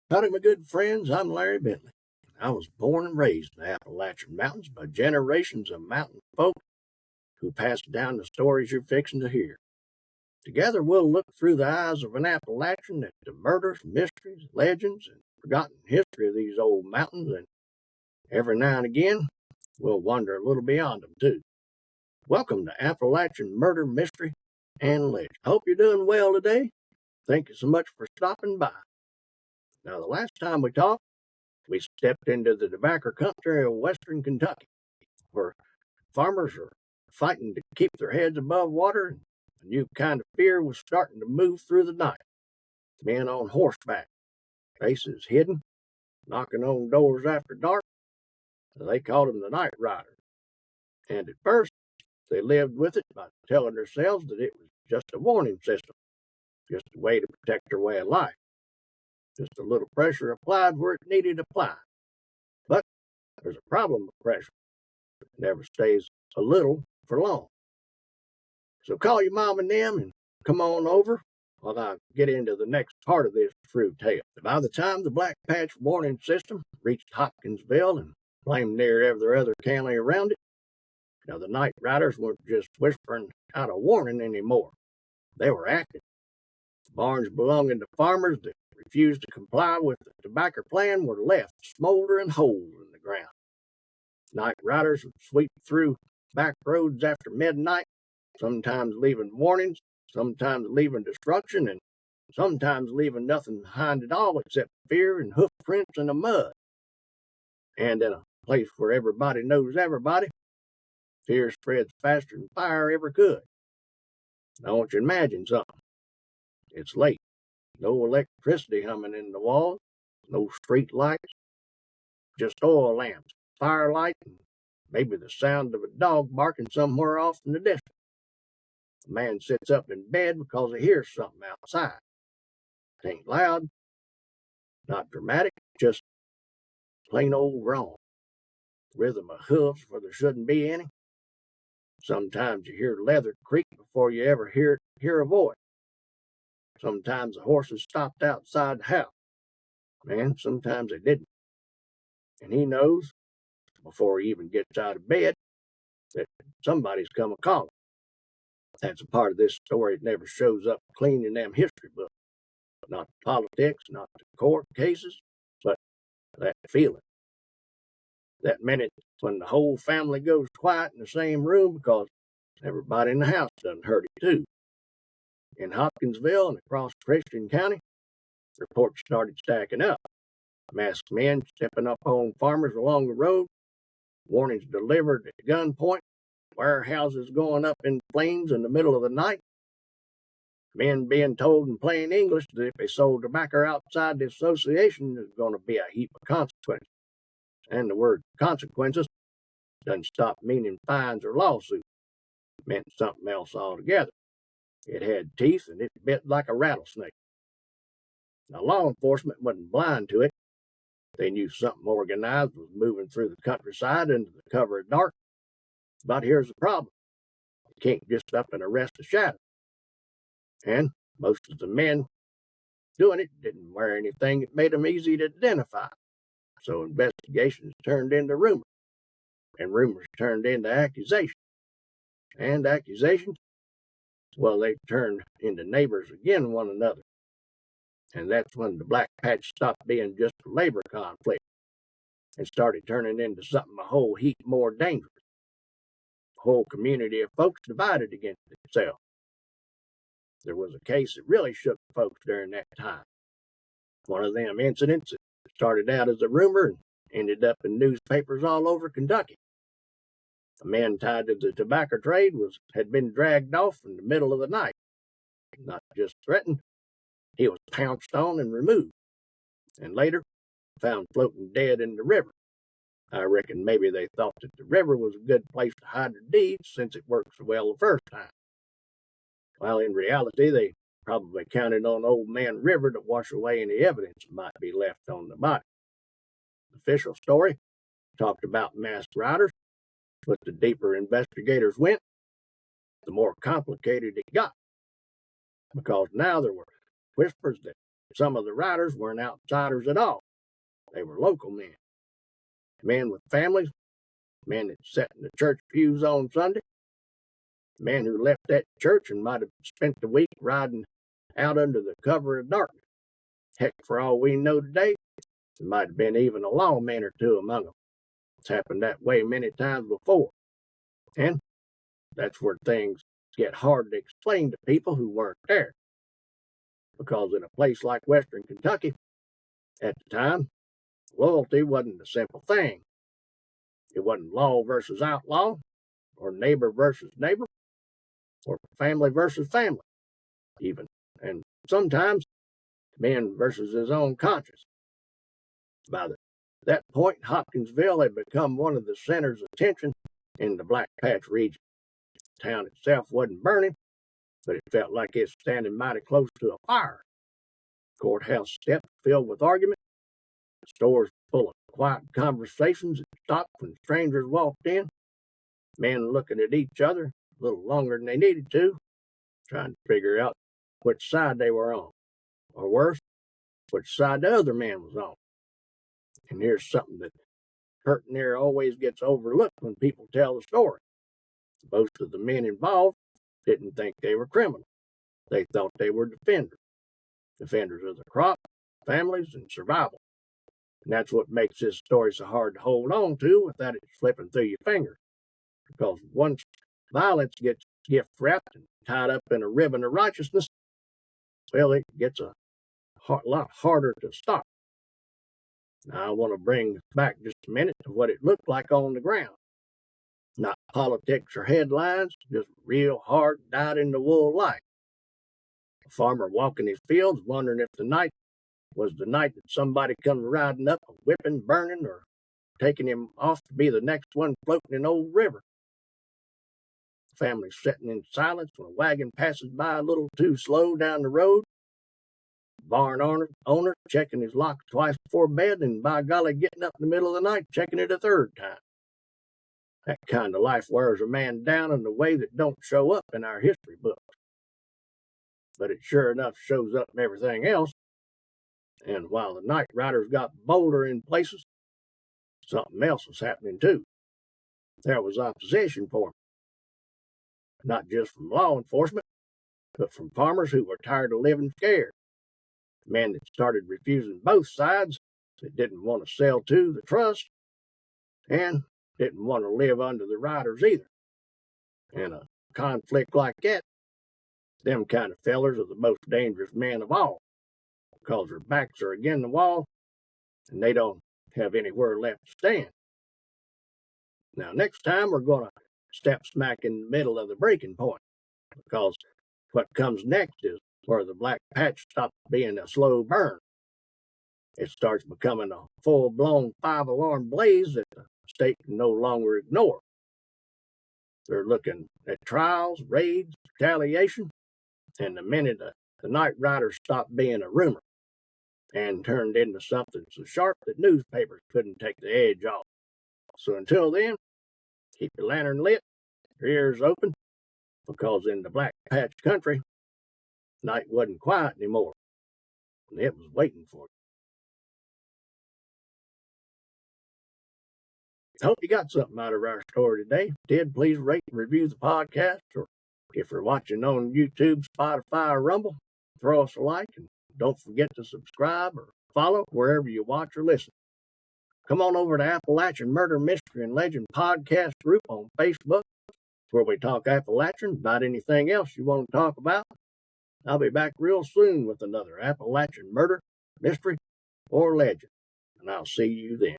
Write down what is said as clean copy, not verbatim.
Howdy, my good friends. I'm Larry Bentley. I was born and raised in the Appalachian Mountains by generations of mountain folk who passed down the stories you're fixing to hear. Together, we'll look through the eyes of an Appalachian at the murders, mysteries, legends, and forgotten history of these old mountains, and every now and again, we'll wander a little beyond them, too. Welcome to Appalachian Murder, Mystery, and Legend. I hope you're doing well today. Thank you so much for stopping by. Now, the last time we talked, we stepped into the tobacco country of western Kentucky, where farmers are fighting to keep their heads above water, and a new kind of fear was starting to move through the night. Men on horseback, faces hidden, knocking on doors after dark. They called them the night riders. And at first, they lived with it by telling themselves that it was just a warning system, just a way to protect their way of life. Just a little pressure applied where it needed applied. But there's a problem with pressure. It never stays a little for long. So call your mom and them and come on over while I get into the next part of this true tale. By the time the Black Patch warning system reached Hopkinsville and blamed near every other county around it, now the night riders weren't just whispering out a warning anymore. They were acting. Barns belonging to farmers that refused to comply with the tobacco plan were left smoldering holes in the ground. Night riders would sweep through back roads after midnight, sometimes leaving warnings, sometimes leaving destruction, and sometimes leaving nothing behind at all except fear and hoof prints in the mud. And in a place where everybody knows everybody, fear spreads faster than fire ever could. Now, I want you to imagine something. It's late. No electricity humming in the walls, no street lights, just oil lamps, firelight, and maybe the sound of a dog barking somewhere off in the distance. The man sits up in bed because he hears something outside. It ain't loud, not dramatic, just plain old wrong. Rhythm of hoofs where there shouldn't be any. Sometimes you hear leather creak before you ever hear a voice. Sometimes the horses stopped outside the house. Man, sometimes they didn't. And he knows, before he even gets out of bed, that somebody's come a calling. That's a part of this story that never shows up clean in them history books. Not the politics, not the court cases, but that feeling. That minute when the whole family goes quiet in the same room because everybody in the house done heard it too. In Hopkinsville and across Christian County, reports started stacking up. Masked men stepping up on farmers along the road, warnings delivered at gunpoint, warehouses going up in flames in the middle of the night, men being told in plain English that if they sold tobacco outside the association, there's going to be a heap of consequences. And the word consequences doesn't stop meaning fines or lawsuits. It meant something else altogether. It had teeth and it bit like a rattlesnake. Now, law enforcement wasn't blind to it. They knew something organized was moving through the countryside into the cover of dark. But here's the problem. You can't just up and arrest a shadow. And most of the men doing it didn't wear anything that made them easy to identify. So investigations turned into rumors, and rumors turned into accusations. And accusations, well, they turned into neighbors against one another. And that's when the Black Patch stopped being just a labor conflict and started turning into something a whole heap more dangerous. A whole community of folks divided against itself. There was a case that really shook folks during that time. One of them incidents that started out as a rumor and ended up in newspapers all over Kentucky. A man tied to the tobacco trade had been dragged off in the middle of the night. Not just threatened, he was pounced on and removed, and later found floating dead in the river. I reckon maybe they thought that the river was a good place to hide their deeds since it worked so well the first time. While in reality, they probably counted on Old Man River to wash away any evidence that might be left on the body. The official story talked about masked riders, but the deeper investigators went, the more complicated it got. Because now there were whispers that some of the riders weren't outsiders at all. They were local men with families, men that sat in the church pews on Sunday, men who left that church and might have spent the week riding out under the cover of darkness. Heck, for all we know today, there might have been even a lawman or two among them. It's happened that way many times before. And that's where things get hard to explain to people who weren't there. Because in a place like Western Kentucky, at the time, loyalty wasn't a simple thing. It wasn't law versus outlaw, or neighbor versus neighbor, or family versus family, even. And sometimes, man versus his own conscience. By that point, Hopkinsville had become one of the centers of tension in the Black Patch region. The town itself wasn't burning, but it felt like it was standing mighty close to a fire. Courthouse steps filled with argument, stores full of quiet conversations that stopped when strangers walked in, men looking at each other a little longer than they needed to, trying to figure out which side they were on, or worse, which side the other man was on. And here's something that hurt near always gets overlooked when people tell the story. Most of the men involved didn't think they were criminals. They thought they were defenders of the crop, families, and survival. And that's what makes this story so hard to hold on to without it slipping through your fingers. Because once violence gets gift wrapped and tied up in a ribbon of righteousness, well, it gets a lot harder to stop. Now, I want to bring back just a minute to what it looked like on the ground. Not politics or headlines, just real hard, dyed-in-the-wool life. A farmer walking his fields, wondering if the night was the night that somebody come riding up, whipping, burning, or taking him off to be the next one floating in old river. The family sitting in silence when a wagon passes by a little too slow down the road. Barn owner checking his locks twice before bed, and by golly, getting up in the middle of the night, checking it a third time. That kind of life wears a man down in a way that don't show up in our history books. But it sure enough shows up in everything else. And while the night riders got bolder in places, something else was happening too. There was opposition for them. Not just from law enforcement, but from farmers who were tired of living scared. Men that started refusing both sides, that didn't want to sell to the trust, and didn't want to live under the riders either. In a conflict like that, them kind of fellers are the most dangerous men of all, because their backs are against the wall, and they don't have anywhere left to stand. Now, next time we're going to step smack in the middle of the breaking point, because what comes next is where the Black Patch stops being a slow burn. It starts becoming a full-blown 5-alarm blaze that the state can no longer ignore. They're looking at trials, raids, retaliation, and the minute the night riders stopped being a rumor and turned into something so sharp that newspapers couldn't take the edge off. So until then, keep your lantern lit, your ears open, because in the Black Patch country, night wasn't quiet anymore, and it was waiting for you. I hope you got something out of our story today. If you did, please rate and review the podcast, or if you're watching on YouTube, Spotify, or Rumble, throw us a like, and don't forget to subscribe or follow wherever you watch or listen. Come on over to Appalachian Murder, Mystery, and Legend podcast group on Facebook, where we talk Appalachian about anything else you want to talk about. I'll be back real soon with another Appalachian Murder, Mystery, or Legend, and I'll see you then.